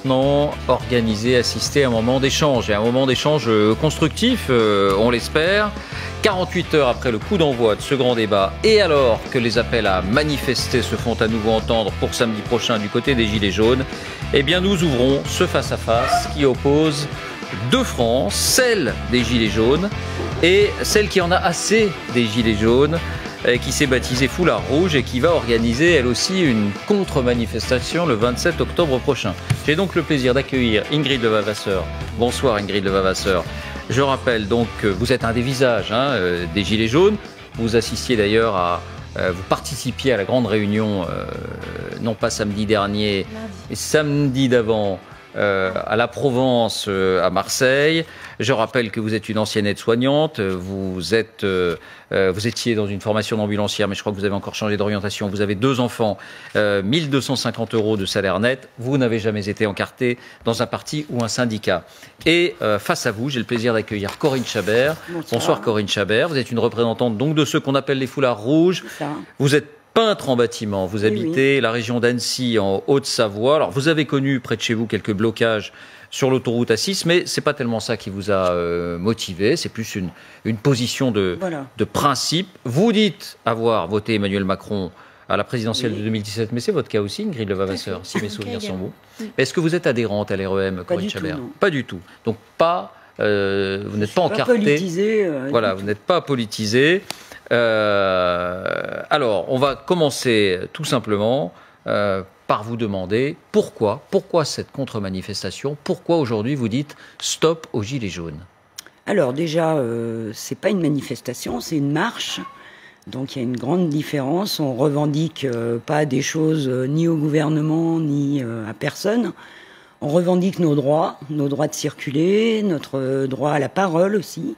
Non, organiser, assister à un moment d'échange, et un moment d'échange constructif, on l'espère. 48 heures après le coup d'envoi de ce grand débat, et alors que les appels à manifester se font à nouveau entendre pour samedi prochain du côté des Gilets jaunes, eh bien nous ouvrons ce face-à-face qui oppose deux France, celle des Gilets jaunes et celle qui en a assez des Gilets jaunes, qui s'est baptisée Foulard Rouge et qui va organiser elle aussi une contre-manifestation le 27 octobre prochain. J'ai donc le plaisir d'accueillir Ingrid Levavasseur. Bonsoir Ingrid Levavasseur. Je rappelle donc que vous êtes un des visages des Gilets jaunes. Vous assistiez d'ailleurs vous participiez à la grande réunion, non pas samedi dernier, mais samedi d'avant, à la Provence, à Marseille. Je rappelle que vous êtes une ancienne aide-soignante, vous étiez dans une formation d'ambulancière, mais je crois que vous avez encore changé d'orientation. Vous avez 2 enfants, 1250 € de salaire net. Vous n'avez jamais été encarté dans un parti ou un syndicat. Et face à vous, j'ai le plaisir d'accueillir Corinne Chabert. Bonsoir Corinne Chabert. Vous êtes une représentante donc de ceux qu'on appelle les foulards rouges. Vous êtes peintre en bâtiment, vous habitez la région d'Annecy en Haute-Savoie. Alors vous avez connu près de chez vous quelques blocages sur l'autoroute A6, mais c'est pas tellement ça qui vous a motivé, c'est plus une position de principe. Vous dites avoir voté Emmanuel Macron à la présidentielle de 2017, mais c'est votre cas aussi, Ingrid Levavasseur, si mes souvenirs sont bons. Est-ce que vous êtes adhérente à l'REM, Corinne Chabert? Pas du tout. Donc vous n'êtes pas encarté. Voilà, vous n'êtes pas politisé. Alors, on va commencer tout simplement par vous demander pourquoi cette contre-manifestation, pourquoi aujourd'hui vous dites stop aux Gilets jaunes? Alors déjà, c'est pas une manifestation, c'est une marche. Donc il y a une grande différence. On revendique pas des choses ni au gouvernement ni à personne. On revendique nos droits de circuler, notre droit à la parole aussi,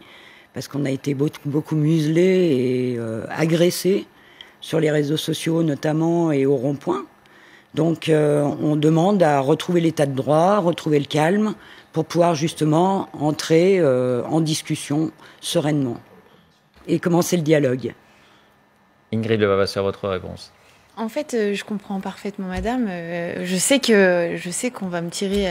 parce qu'on a été beaucoup muselés et agressés sur les réseaux sociaux notamment et au rond-point. Donc on demande à retrouver l'état de droit, retrouver le calme, pour pouvoir justement entrer en discussion sereinement et commencer le dialogue. Ingrid Levavasseur, votre réponse? En fait, je comprends parfaitement, madame. Je sais qu'on va me tirer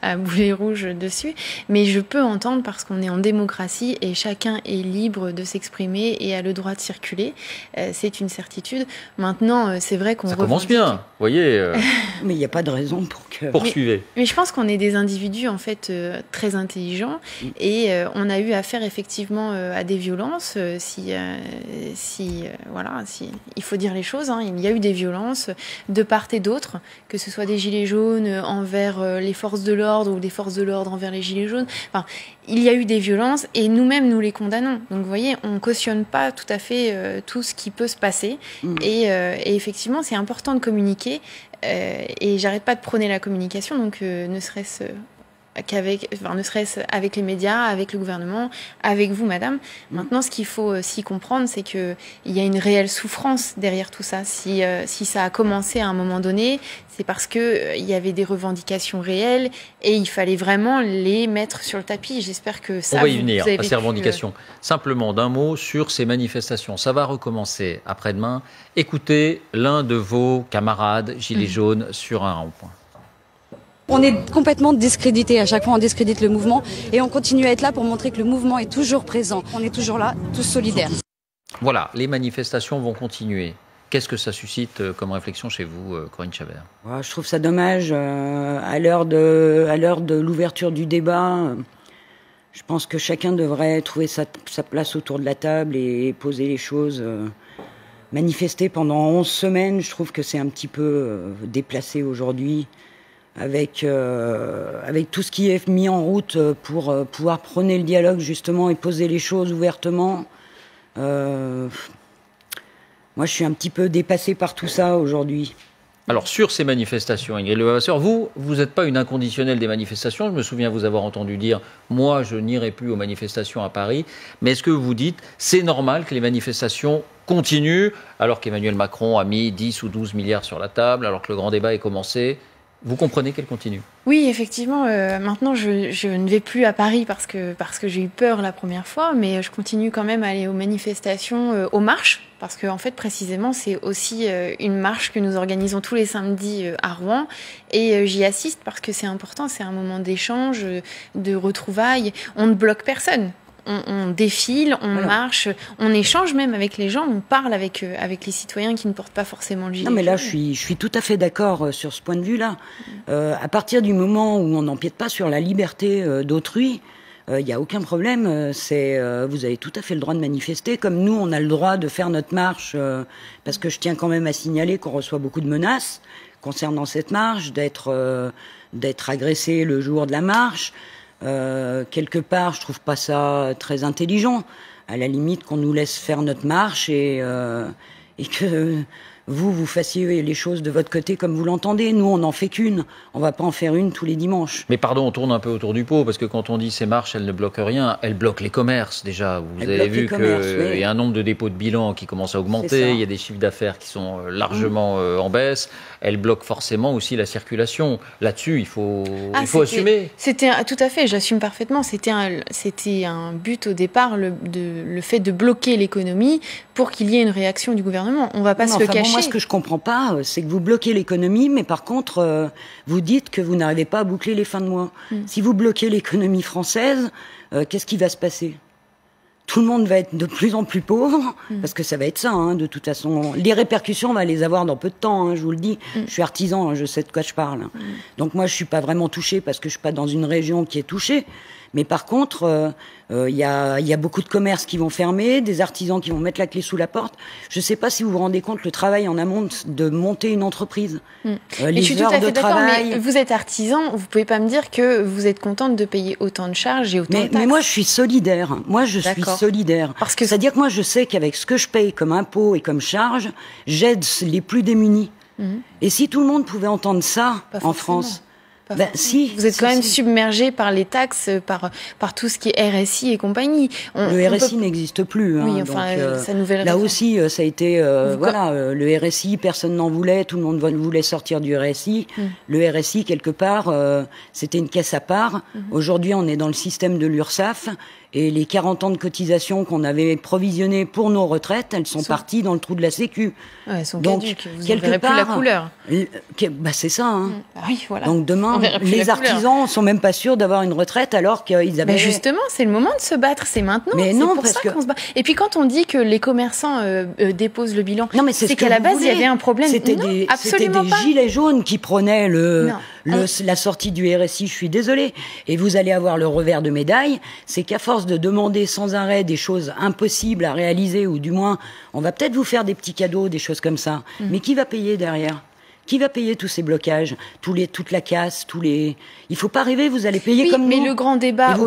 à boulet rouge dessus, mais je peux entendre parce qu'on est en démocratie et chacun est libre de s'exprimer et a le droit de circuler. C'est une certitude. Maintenant, c'est vrai qu'on commence bien, vous voyez. Mais il n'y a pas de raison pour que... Poursuivez. Mais je pense qu'on est des individus, en fait, très intelligents et on a eu affaire, effectivement, à des violences. Voilà, il faut dire les choses, hein, il y a eu des violences de part et d'autre, que ce soit des gilets jaunes envers les forces de l'ordre ou des forces de l'ordre envers les gilets jaunes. Enfin, il y a eu des violences et nous-mêmes, nous les condamnons. Donc, vous voyez, on cautionne pas tout à fait tout ce qui peut se passer. Et effectivement, c'est important de communiquer et j'arrête pas de prôner la communication, donc ne serait-ce avec les médias, avec le gouvernement, avec vous, madame. Maintenant, ce qu'il faut aussi comprendre, c'est qu'il y a une réelle souffrance derrière tout ça. Si ça a commencé à un moment donné, c'est parce qu'il y avait des revendications réelles et il fallait vraiment les mettre sur le tapis. J'espère que ça... On va y venir, à ces revendications. Simplement, d'un mot sur ces manifestations. Ça va recommencer après-demain. Écoutez l'un de vos camarades gilets jaunes sur un rond-point. On est complètement discrédité, à chaque fois on discrédite le mouvement et on continue à être là pour montrer que le mouvement est toujours présent. On est toujours là, tous solidaires. Voilà, les manifestations vont continuer. Qu'est-ce que ça suscite comme réflexion chez vous, Corinne Chabert? Je trouve ça dommage, à l'heure de l'ouverture du débat, je pense que chacun devrait trouver sa place autour de la table et poser les choses. Manifester pendant 11 semaines, je trouve que c'est un petit peu déplacé aujourd'hui. Avec tout ce qui est mis en route pour pouvoir prôner le dialogue justement et poser les choses ouvertement. Moi, je suis un petit peu dépassée par tout ça aujourd'hui. Alors, sur ces manifestations, Ingrid Levavasseur, vous n'êtes pas une inconditionnelle des manifestations. Je me souviens vous avoir entendu dire « moi, je n'irai plus aux manifestations à Paris ». Mais est-ce que vous dites « c'est normal que les manifestations continuent » alors qu'Emmanuel Macron a mis 10 ou 12 milliards sur la table, alors que le grand débat est commencé? Vous comprenez qu'elle continue? Oui, effectivement. Maintenant, je ne vais plus à Paris parce que j'ai eu peur la première fois, mais je continue quand même à aller aux manifestations, aux marches, parce que en fait, précisément, c'est aussi une marche que nous organisons tous les samedis à Rouen, et j'y assiste parce que c'est important. C'est un moment d'échange, de retrouvailles. On ne bloque personne. On défile, on marche, on échange même avec les gens, on parle avec les citoyens qui ne portent pas forcément le gilet jaune. Non, mais là, je suis tout à fait d'accord sur ce point de vue-là. À partir du moment où on n'empiète pas sur la liberté d'autrui, il n'y a aucun problème. Vous avez tout à fait le droit de manifester, comme nous, on a le droit de faire notre marche, parce que je tiens quand même à signaler qu'on reçoit beaucoup de menaces concernant cette marche, d'être agressé le jour de la marche. Quelque part, je trouve pas ça très intelligent. À la limite, qu'on nous laisse faire notre marche et que vous fassiez les choses de votre côté comme vous l'entendez. Nous, on n'en fait qu'une. On va pas en faire une tous les dimanches. Mais pardon, on tourne un peu autour du pot, parce que quand on dit ces marches, elles ne bloquent rien, elles bloquent les commerces déjà. Vous avez vu qu'il y a un nombre de dépôts de bilan qui commence à augmenter, il y a des chiffres d'affaires qui sont largement en baisse. Elles bloquent forcément aussi la circulation. Là-dessus, il faut assumer. Tout à fait, j'assume parfaitement. C'était un but au départ, le fait de bloquer l'économie pour qu'il y ait une réaction du gouvernement. On va pas se le cacher. Moi, ce que je comprends pas, c'est que vous bloquez l'économie, mais par contre, vous dites que vous n'arrivez pas à boucler les fins de mois. Si vous bloquez l'économie française, qu'est-ce qui va se passer? Tout le monde va être de plus en plus pauvre, parce que ça va être ça, de toute façon. Les répercussions, on va les avoir dans peu de temps, je vous le dis. Je suis artisan, je sais de quoi je parle. Donc moi, je suis pas vraiment touchée, parce que je suis pas dans une région qui est touchée. Mais par contre, il y a beaucoup de commerces qui vont fermer, des artisans qui vont mettre la clé sous la porte. Je ne sais pas si vous vous rendez compte le travail en amont de monter une entreprise. Je suis tout à fait d'accord, mais vous êtes artisan, vous pouvez pas me dire que vous êtes contente de payer autant de charges et autant de taxes. Mais moi, je suis solidaire. Moi, je suis solidaire. C'est-à-dire que moi, je sais qu'avec ce que je paye comme impôt et comme charge, j'aide les plus démunis. Et si tout le monde pouvait entendre ça en France... vous êtes quand même submergé par les taxes, par tout ce qui est RSI et compagnie. Le RSI n'existe plus. Oui, enfin, sa nouvelle là aussi, ça a été le RSI, personne n'en voulait, tout le monde voulait sortir du RSI. Le RSI, quelque part, c'était une caisse à part. Aujourd'hui, on est dans le système de l'URSSAF. Et les 40 ans de cotisation qu'on avait provisionnées pour nos retraites, elles sont parties dans le trou de la Sécu. Ouais, elles sont caduques. Vous ne verrez plus la couleur. C'est ça. Oui, voilà. Donc demain, les artisans sont même pas sûrs d'avoir une retraite alors qu'ils avaient... Mais justement, c'est le moment de se battre, c'est maintenant. Mais non, pour ça qu'on se bat. Et puis quand on dit que les commerçants déposent le bilan, c'est qu'à la base, il y avait un problème. C'était des gilets jaunes qui prenaient la sortie du RSI, je suis désolée. Et vous allez avoir le revers de médaille, c'est qu'à force de demander sans arrêt des choses impossibles à réaliser, ou du moins, on va peut-être vous faire des petits cadeaux, des choses comme ça. Mais qui va payer derrière ? Qui va payer tous ces blocages, toute la casse, Il faut pas rêver, vous allez payer comme nous. Mais le grand débat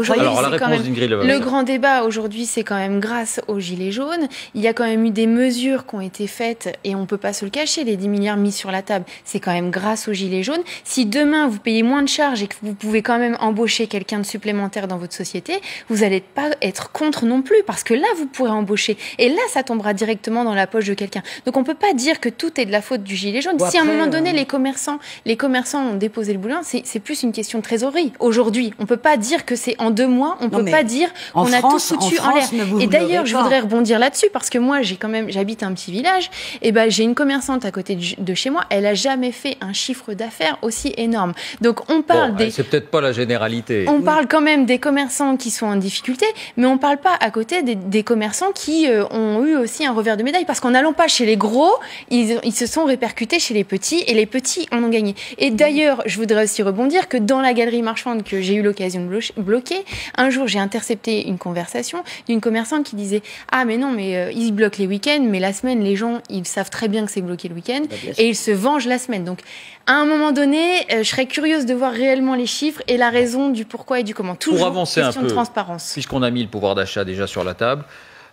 aujourd'hui, c'est quand même grâce aux Gilets jaunes. Il y a quand même eu des mesures qui ont été faites et on peut pas se le cacher. Les 10 milliards mis sur la table, c'est quand même grâce aux Gilets jaunes. Si demain vous payez moins de charges et que vous pouvez quand même embaucher quelqu'un de supplémentaire dans votre société, vous allez pas être contre non plus, parce que là vous pourrez embaucher et là ça tombera directement dans la poche de quelqu'un. Donc on peut pas dire que tout est de la faute du Gilet jaune. Si à un moment donné les commerçants ont déposé le bilan, c'est plus une question de trésorerie. Aujourd'hui, on peut pas dire que c'est en 2 mois, on peut pas dire qu'on a tout foutu en l'air. Et d'ailleurs, je voudrais rebondir là-dessus, parce que moi, j'habite un petit village, et j'ai une commerçante à côté de chez moi, elle a jamais fait un chiffre d'affaires aussi énorme. Donc on parle c'est peut-être pas la généralité. On parle quand même des commerçants qui sont en difficulté, mais on parle pas à côté des commerçants qui ont eu aussi un revers de médaille, parce qu'en n'allant pas chez les gros, ils se sont répercutés chez les petits, et les petits en ont gagné. Et d'ailleurs, je voudrais aussi rebondir que dans la galerie marchande que j'ai eu l'occasion de bloquer, un jour j'ai intercepté une conversation d'une commerçante qui disait « Ah mais non, mais ils bloquent les week-ends, mais la semaine, les gens, ils savent très bien que c'est bloqué le week-end, et ils se vengent la semaine. » Donc, à un moment donné, je serais curieuse de voir réellement les chiffres et la raison du pourquoi et du comment. Toujours pour avancer question un peu, de transparence. Puisqu'on a mis le pouvoir d'achat déjà sur la table,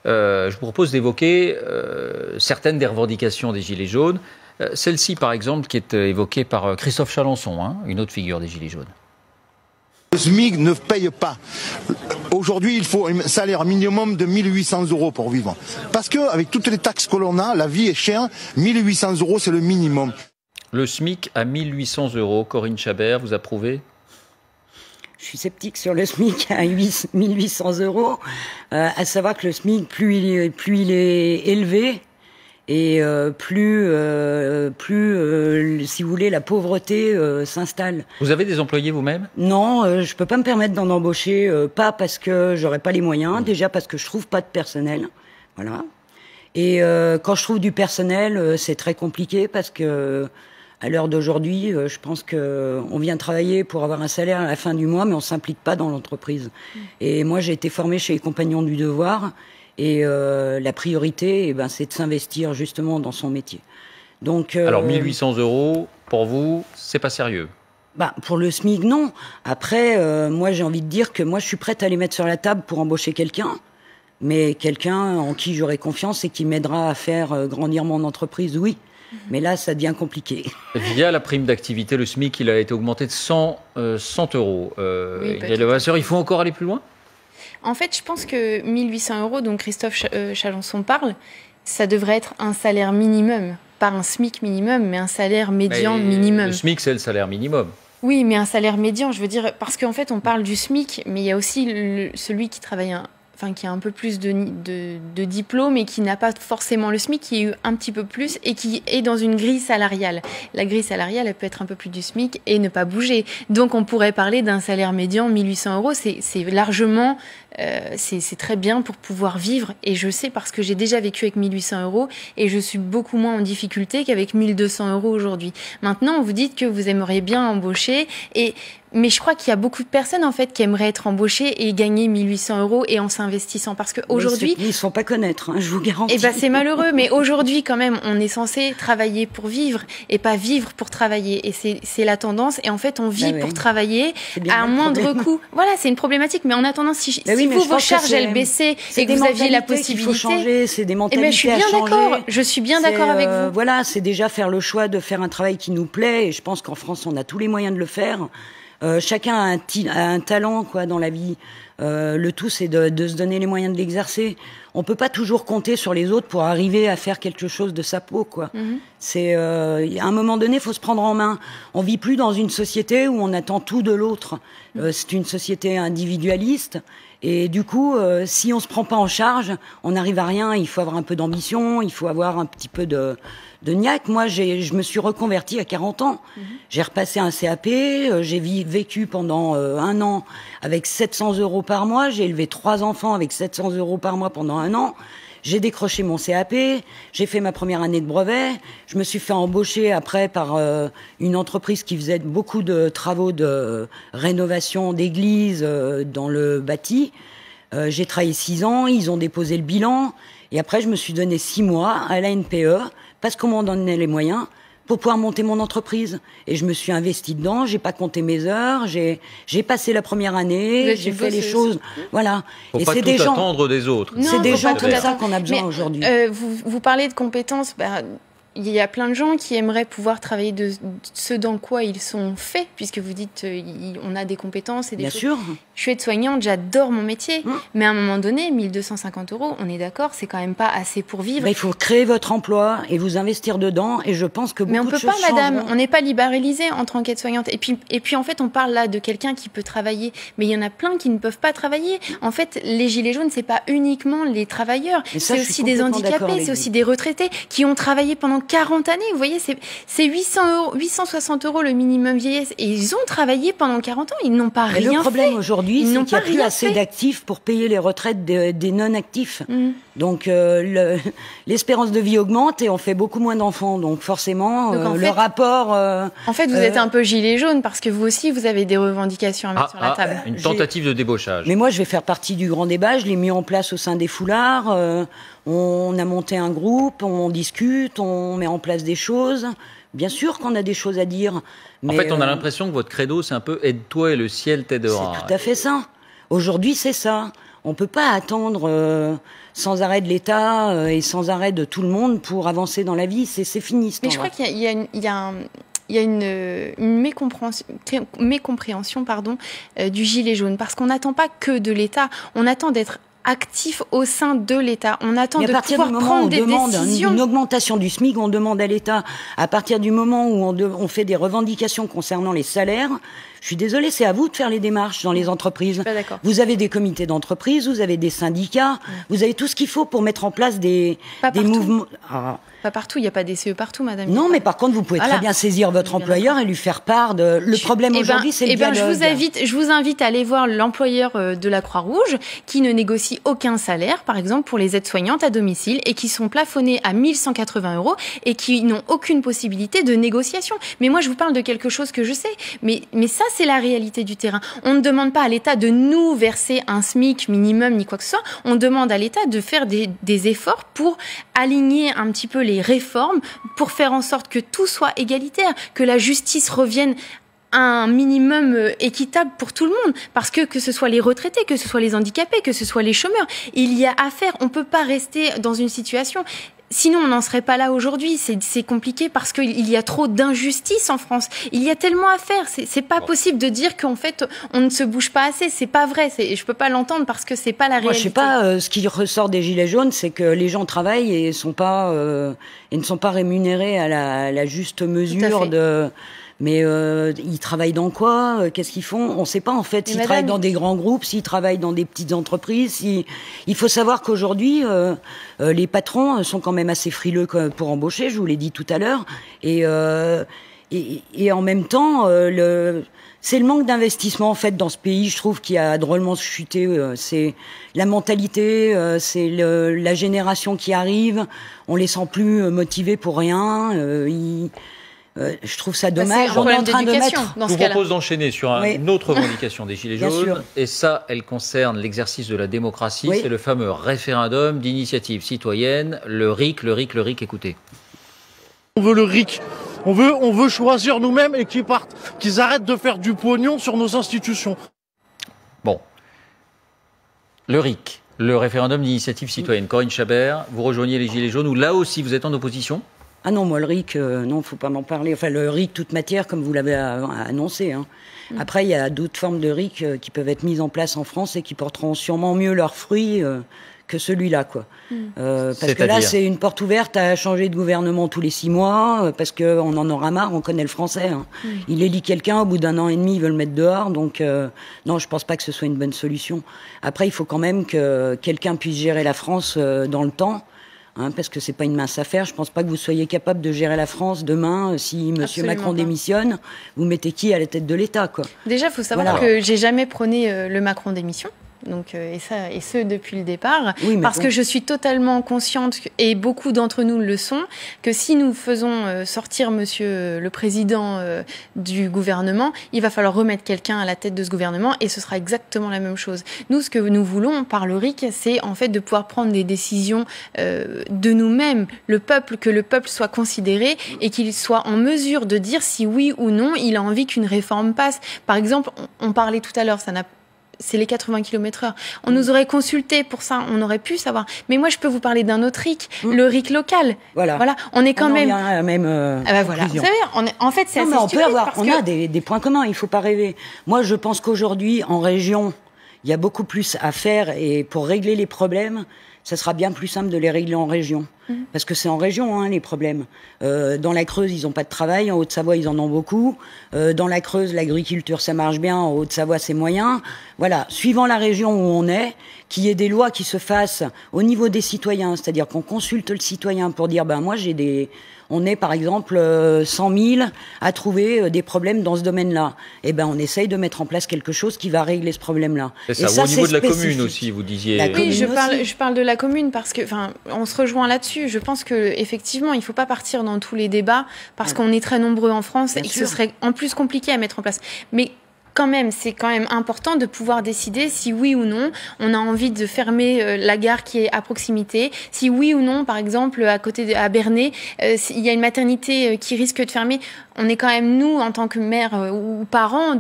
je vous propose d'évoquer certaines des revendications des Gilets jaunes. Celle-ci, par exemple, qui est évoquée par Christophe Chalençon, une autre figure des Gilets jaunes. Le SMIC ne paye pas. Aujourd'hui, il faut un salaire minimum de 1 800 € pour vivre. Parce qu'avec toutes les taxes que l'on a, la vie est chère. 1 800 €, c'est le minimum. Le SMIC à 1 800 €. Corinne Chabert, vous approuvez? Je suis sceptique sur le SMIC à 1 800 €. À savoir que le SMIC, plus il est élevé, et plus, si vous voulez, la pauvreté s'installe. Vous avez des employés vous-même? Non, je peux pas me permettre d'en embaucher, pas parce que j'aurais pas les moyens, déjà parce que je trouve pas de personnel, voilà. Et quand je trouve du personnel, c'est très compliqué parce que à l'heure d'aujourd'hui, je pense que on vient travailler pour avoir un salaire à la fin du mois, mais on s'implique pas dans l'entreprise. Et moi, j'ai été formée chez les Compagnons du Devoir. Et la priorité, c'est de s'investir justement dans son métier. Donc, alors 1 800 €, pour vous, c'est pas sérieux? Pour le SMIC, non. Après, moi, j'ai envie de dire que moi, je suis prête à les mettre sur la table pour embaucher quelqu'un, mais quelqu'un en qui j'aurai confiance et qui m'aidera à faire grandir mon entreprise, oui. Mais là, ça devient compliqué. Via la prime d'activité, le SMIC, il a été augmenté de 100 €. Oui, Il faut encore aller plus loin? En fait, je pense que 1 800 €, dont Christophe Chalençon parle, ça devrait être un salaire minimum. Pas un SMIC minimum, mais un salaire médian minimum. Le SMIC, c'est le salaire minimum. Oui, mais un salaire médian, je veux dire, parce qu'en fait, on parle du SMIC, mais il y a aussi celui qui travaille qui a un peu plus de diplôme et qui n'a pas forcément le SMIC, qui a eu un petit peu plus et qui est dans une grille salariale. La grille salariale, elle peut être un peu plus du SMIC et ne pas bouger. Donc, on pourrait parler d'un salaire médian 1 800 €. C'est largement, c'est très bien pour pouvoir vivre. Et je sais parce que j'ai déjà vécu avec 1 800 € et je suis beaucoup moins en difficulté qu'avec 1 200 € aujourd'hui. Maintenant, vous dites que vous aimeriez bien embaucher mais je crois qu'il y a beaucoup de personnes en fait qui aimeraient être embauchées et gagner 1 800 € et en s'investissant parce que aujourd'hui ils ne se font pas connaître, je vous garantis. C'est malheureux, mais aujourd'hui quand même on est censé travailler pour vivre et pas vivre pour travailler et c'est la tendance et en fait on vit pour travailler à un moindre coût. Voilà, c'est une problématique, mais en attendant si vos charges elles baissaient et que vous aviez la possibilité, faut changer, c'est des mentalités à changer. Je suis bien d'accord avec vous. Voilà, c'est déjà faire le choix de faire un travail qui nous plaît et je pense qu'en France on a tous les moyens de le faire. Chacun a un talent dans la vie. Le tout, c'est de se donner les moyens de l'exercer. On peut pas toujours compter sur les autres pour arriver à faire quelque chose de sa peau, C'est à un moment donné, faut se prendre en main. On vit plus dans une société où on attend tout de l'autre. C'est une société individualiste. Et du coup, si on se prend pas en charge, on n'arrive à rien. Il faut avoir un peu d'ambition, il faut avoir un petit peu de niaque. Moi, je me suis reconvertie à 40 ans. J'ai repassé un CAP, j'ai vécu pendant 1 an avec 700 € par mois. J'ai élevé 3 enfants avec 700 € par mois pendant 1 an. J'ai décroché mon CAP, j'ai fait ma première année de brevet, je me suis fait embaucher après par une entreprise qui faisait beaucoup de travaux de rénovation d'églises dans le bâti. J'ai travaillé 6 ans, ils ont déposé le bilan, et après je me suis donné 6 mois à la NPE, parce qu'on m'en donnait les moyens, pour pouvoir monter mon entreprise. Et je me suis investie dedans, j'ai pas compté mes heures, j'ai passé la première année, j'ai fait les choses, voilà. Faut et pas c'est tout des gens, attendre des autres. Non, c'est des gens tout comme ça qu'on a besoin aujourd'hui. Vous parlez de compétences, il y a plein de gens qui aimeraient pouvoir travailler de ce dans quoi ils sont faits, puisque vous dites on a des compétences et des Bien choses. sûr. Je suis aide-soignante, j'adore mon métier, mais à un moment donné, 1 250 €, on est d'accord, c'est quand même pas assez pour vivre. Il faut créer votre emploi et vous investir dedans, et je pense que beaucoup mais on de peut choses pas, madame, changeront. on n'est pas libéralisé en tant qu'aide-soignante. Et puis en fait, on parle là de quelqu'un qui peut travailler, mais il y en a plein qui ne peuvent pas travailler. En fait, les gilets jaunes, c'est pas uniquement les travailleurs, c'est aussi des handicapés, c'est aussi des retraités qui ont travaillé pendant 40 années. Vous voyez, c'est 860 € le minimum vieillesse, et ils ont travaillé pendant 40 ans, ils n'ont pas rien fait. Le problème aujourd'hui, c'est qu'il n'y a plus assez fait. d'actifs pour payer les retraites des non-actifs. Donc l'espérance de vie augmente et on fait beaucoup moins d'enfants. Donc forcément, le rapport... en fait, vous êtes un peu gilet jaune parce que vous aussi, vous avez des revendications à mettre sur la table. Une tentative de débauchage. Mais moi, je vais faire partie du grand débat. Je l'ai mis en place au sein des foulards. On a monté un groupe, on discute, on met en place des choses. Bien sûr qu'on a des choses à dire. Mais en fait, on a l'impression que votre credo, c'est un peu « aide-toi et le ciel t'aidera ». C'est tout à fait ça. Aujourd'hui, c'est ça. On peut pas attendre sans arrêt de l'État et sans arrêt de tout le monde pour avancer dans la vie. C'est fini. Mais je crois qu'il y a une mécompréhension du gilet jaune, parce qu'on n'attend pas que de l'État, on attend d'être actif au sein de l'État. On attend mais de pouvoir prendre des décisions. Une augmentation du SMIC, on demande à l'État, à partir du moment où on fait des revendications concernant les salaires, je suis désolée, c'est à vous de faire les démarches dans les entreprises. Je suis pas d'accord. Vous avez des comités d'entreprise, vous avez des syndicats, vous avez tout ce qu'il faut pour mettre en place des mouvements. Ah. Pas partout, il n'y a pas des CE partout, madame. Non, mais par contre, vous pouvez très bien saisir votre employeur et lui faire part de... Le problème aujourd'hui, c'est le dialogue. Je vous invite à aller voir l'employeur de la Croix-Rouge qui ne négocie aucun salaire, par exemple, pour les aides-soignantes à domicile et qui sont plafonnés à 1 180 € et qui n'ont aucune possibilité de négociation. Mais moi, je vous parle de quelque chose que je sais. Mais ça, c'est la réalité du terrain. On ne demande pas à l'État de nous verser un SMIC minimum ni quoi que ce soit. On demande à l'État de faire des efforts pour aligner un petit peu les réformes, pour faire en sorte que tout soit égalitaire, que la justice revienne à un minimum équitable pour tout le monde. Parce que ce soit les retraités, que ce soit les handicapés, que ce soit les chômeurs, il y a à faire. On peut pas rester dans une situation... Sinon, on n'en serait pas là aujourd'hui. C'est compliqué parce qu'il y a trop d'injustice en France. Il y a tellement à faire. C'est pas possible de dire qu'en fait, on ne se bouge pas assez. C'est pas vrai. Je peux pas l'entendre parce que c'est pas la réalité. Moi, je sais pas, ce qui ressort des Gilets jaunes, c'est que les gens travaillent et ne sont pas rémunérés à la juste mesure de... Mais ils travaillent dans quoi? Qu'est-ce qu'ils font? On ne sait pas en fait. S'ils travaillent dans des grands groupes, s'ils travaillent dans des petites entreprises. Il faut savoir qu'aujourd'hui, les patrons sont quand même assez frileux pour embaucher. Je vous l'ai dit tout à l'heure. Et en même temps, c'est le manque d'investissement en fait dans ce pays. Je trouve qui a drôlement chuté. C'est la mentalité, c'est la génération qui arrive. On les sent plus motivés pour rien. Je trouve ça dommage. On est en train de mettre. Je vous propose d'enchaîner sur une autre revendication des Gilets jaunes. Et ça, elle concerne l'exercice de la démocratie. C'est le fameux référendum d'initiative citoyenne, le RIC, écoutez. On veut le RIC. On veut choisir nous-mêmes et qu'ils arrêtent de faire du pognon sur nos institutions. Bon. Le RIC, le référendum d'initiative citoyenne. Corinne Chabert, vous rejoignez les Gilets jaunes, où là aussi vous êtes en opposition? Ah non, moi le RIC, non, faut pas m'en parler. Enfin, le RIC toute matière, comme vous l'avez annoncé. Hein. Après, il y a d'autres formes de RIC qui peuvent être mises en place en France et qui porteront sûrement mieux leurs fruits que celui-là, quoi. Parce que là, c'est une porte ouverte à changer de gouvernement tous les 6 mois, parce que on en aura marre. On connaît le français. Hein. Il élit quelqu'un, au bout d'1 an et demi, il veut le mettre dehors. Donc, non, je pense pas que ce soit une bonne solution. Après, il faut quand même que quelqu'un puisse gérer la France dans le temps. Parce que c'est pas une mince affaire. Je pense pas que vous soyez capable de gérer la France demain. Si Monsieur Macron démissionne, vous mettez qui à la tête de l'État, quoi? Déjà, il faut savoir que j'ai jamais prôné le Macron démission. Donc, et ce depuis le départ, parce que je suis totalement consciente, et beaucoup d'entre nous le sont, que si nous faisons sortir Monsieur le Président du gouvernement, il va falloir remettre quelqu'un à la tête de ce gouvernement, et ce sera exactement la même chose. Nous, ce que nous voulons par le RIC, c'est en fait de pouvoir prendre des décisions de nous-mêmes, que le peuple soit considéré et qu'il soit en mesure de dire si oui ou non il a envie qu'une réforme passe. Par exemple, on parlait tout à l'heure, c'est les 80 km/h. On nous aurait consulté pour ça, on aurait pu savoir. Mais moi, je peux vous parler d'un autre RIC, le RIC local. Voilà. On est quand même. Il y a la même. Voilà. Vous savez, en fait, c'est assez stupide. On a des points communs. Il faut pas rêver. Moi, je pense qu'aujourd'hui, en région, il y a beaucoup plus à faire et pour régler les problèmes, ça sera bien plus simple de les régler en région. Parce que c'est en région, les problèmes. Dans la Creuse, ils n'ont pas de travail. En Haute-Savoie, ils en ont beaucoup. Dans la Creuse, l'agriculture, ça marche bien. En Haute-Savoie, c'est moyen. Voilà. Suivant la région où on est, qu'il y ait des lois qui se fassent au niveau des citoyens. C'est-à-dire qu'on consulte le citoyen pour dire, moi, on est, par exemple, 100 000 à trouver des problèmes dans ce domaine-là. On essaye de mettre en place quelque chose qui va régler ce problème-là. C'est ça. Au niveau de la commune aussi, vous disiez. Oui, je parle de la commune parce que, on se rejoint là-dessus. Je pense que effectivement, il faut pas partir dans tous les débats parce qu'on est très nombreux en France et que ce serait en plus compliqué à mettre en place. Mais quand même, c'est quand même important de pouvoir décider si oui ou non on a envie de fermer la gare qui est à proximité, si oui ou non, par exemple, à Bernay, il y a une maternité qui risque de fermer. On est quand même, nous, en tant que mère ou parents,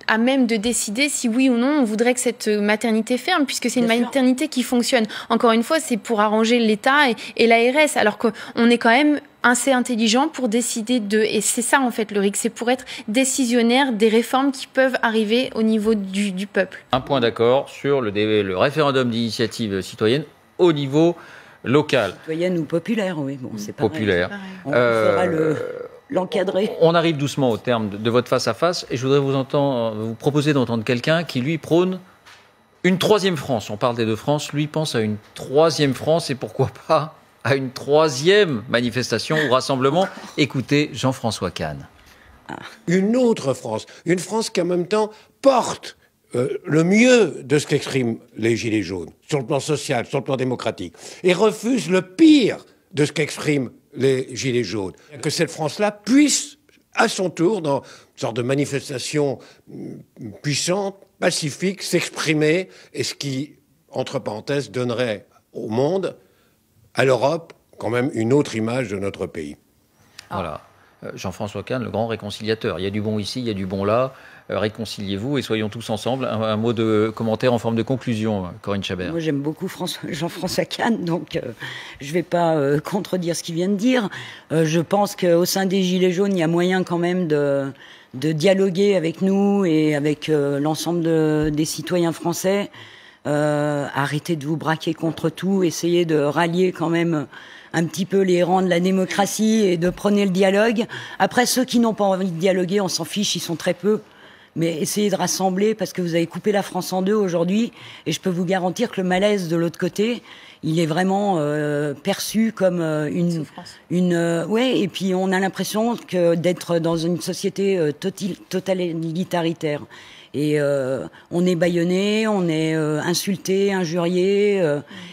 à même de décider si oui ou non on voudrait que cette maternité ferme, puisque c'est une maternité qui fonctionne. Encore une fois, c'est pour arranger l'État et l'ARS, alors qu'on est quand même assez intelligents pour décider et c'est ça en fait le RIC, c'est pour être décisionnaire des réformes qui peuvent arriver au niveau du peuple. Un point d'accord sur le référendum d'initiative citoyenne au niveau local. Citoyenne ou populaire, oui, bon, c'est pareil. Populaire. On fera l'encadrer. On arrive doucement au terme de votre face-à-face et je voudrais vous proposer d'entendre quelqu'un qui, lui, prône une troisième France. On parle des deux France, lui pense à une troisième France et pourquoi pas à une troisième manifestation ou rassemblement. Écoutez Jean-François Kahn. Une autre France, une France qui en même temps porte le mieux de ce qu'expriment les Gilets jaunes, sur le plan social, sur le plan démocratique, et refuse le pire de ce qu'expriment les Gilets jaunes. Que cette France-là puisse, à son tour, dans une sorte de manifestation puissante, pacifique, s'exprimer, et ce qui, entre parenthèses, donnerait au monde, à l'Europe, quand même une autre image de notre pays. Voilà. Jean-François Kahn, le grand réconciliateur. Il y a du bon ici, il y a du bon là. Réconciliez-vous et soyons tous ensemble. Un mot de commentaire en forme de conclusion, Corinne Chabert. Moi, j'aime beaucoup Jean-François Kahn, donc je ne vais pas contredire ce qu'il vient de dire. Je pense qu'au sein des Gilets jaunes, il y a moyen quand même de dialoguer avec nous et avec l'ensemble des citoyens français. Arrêtez de vous braquer contre tout, essayez de rallier quand même un petit peu les rangs de la démocratie et de prôner le dialogue. Après, ceux qui n'ont pas envie de dialoguer, on s'en fiche, ils sont très peu. Mais essayez de rassembler parce que vous avez coupé la France en deux aujourd'hui et je peux vous garantir que le malaise de l'autre côté, il est vraiment perçu comme ouais, et puis on a l'impression que d'être dans une société totalitaire. Et on est bâillonné, on est insulté, injurié,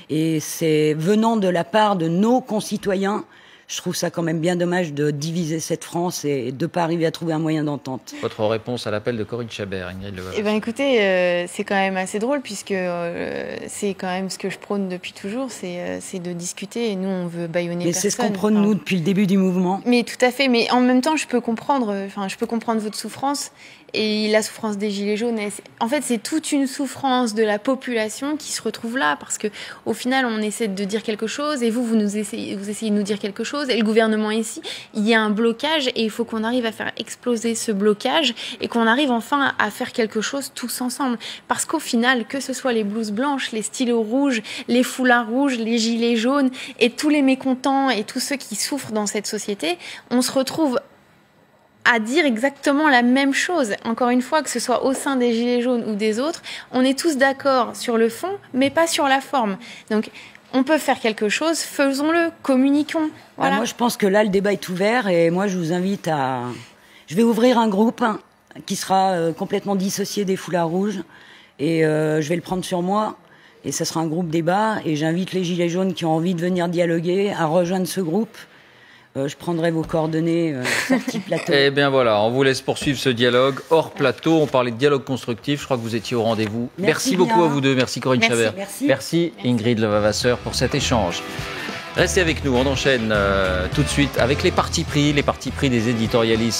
et c'est venant de la part de nos concitoyens. Je trouve ça quand même bien dommage de diviser cette France et de ne pas arriver à trouver un moyen d'entente. Votre réponse à l'appel de Corinne Chabert, Ingrid Levavasseur. Eh bien écoutez, c'est quand même assez drôle puisque c'est quand même ce que je prône depuis toujours, c'est de discuter et nous on veut bâillonner personne. Mais c'est ce qu'on prône nous depuis le début du mouvement. Mais tout à fait, mais en même temps je peux comprendre votre souffrance et la souffrance des Gilets jaunes. En fait c'est toute une souffrance de la population qui se retrouve là parce que au final on essaie de dire quelque chose et vous essayez de nous dire quelque chose et le gouvernement ici, il y a un blocage et il faut qu'on arrive à faire exploser ce blocage et qu'on arrive enfin à faire quelque chose tous ensemble. Parce qu'au final, que ce soit les blouses blanches, les stylos rouges, les foulards rouges, les gilets jaunes et tous les mécontents et tous ceux qui souffrent dans cette société, on se retrouve à dire exactement la même chose. Encore une fois, que ce soit au sein des Gilets jaunes ou des autres, on est tous d'accord sur le fond, mais pas sur la forme. Donc, on peut faire quelque chose, faisons-le, communiquons. Voilà. Moi, je pense que là, le débat est ouvert et moi, je vous invite à... Je vais ouvrir un groupe qui sera complètement dissocié des foulards rouges et je vais le prendre sur moi et ça sera un groupe débat et j'invite les Gilets jaunes qui ont envie de venir dialoguer à rejoindre ce groupe. Je prendrai vos coordonnées sortie plateau. Eh bien voilà, on vous laisse poursuivre ce dialogue hors plateau. On parlait de dialogue constructif. Je crois que vous étiez au rendez-vous. Merci beaucoup à vous deux. Merci Corinne Chabert. Merci Ingrid Levavasseur pour cet échange. Restez avec nous. On enchaîne tout de suite avec les partis pris des éditorialistes.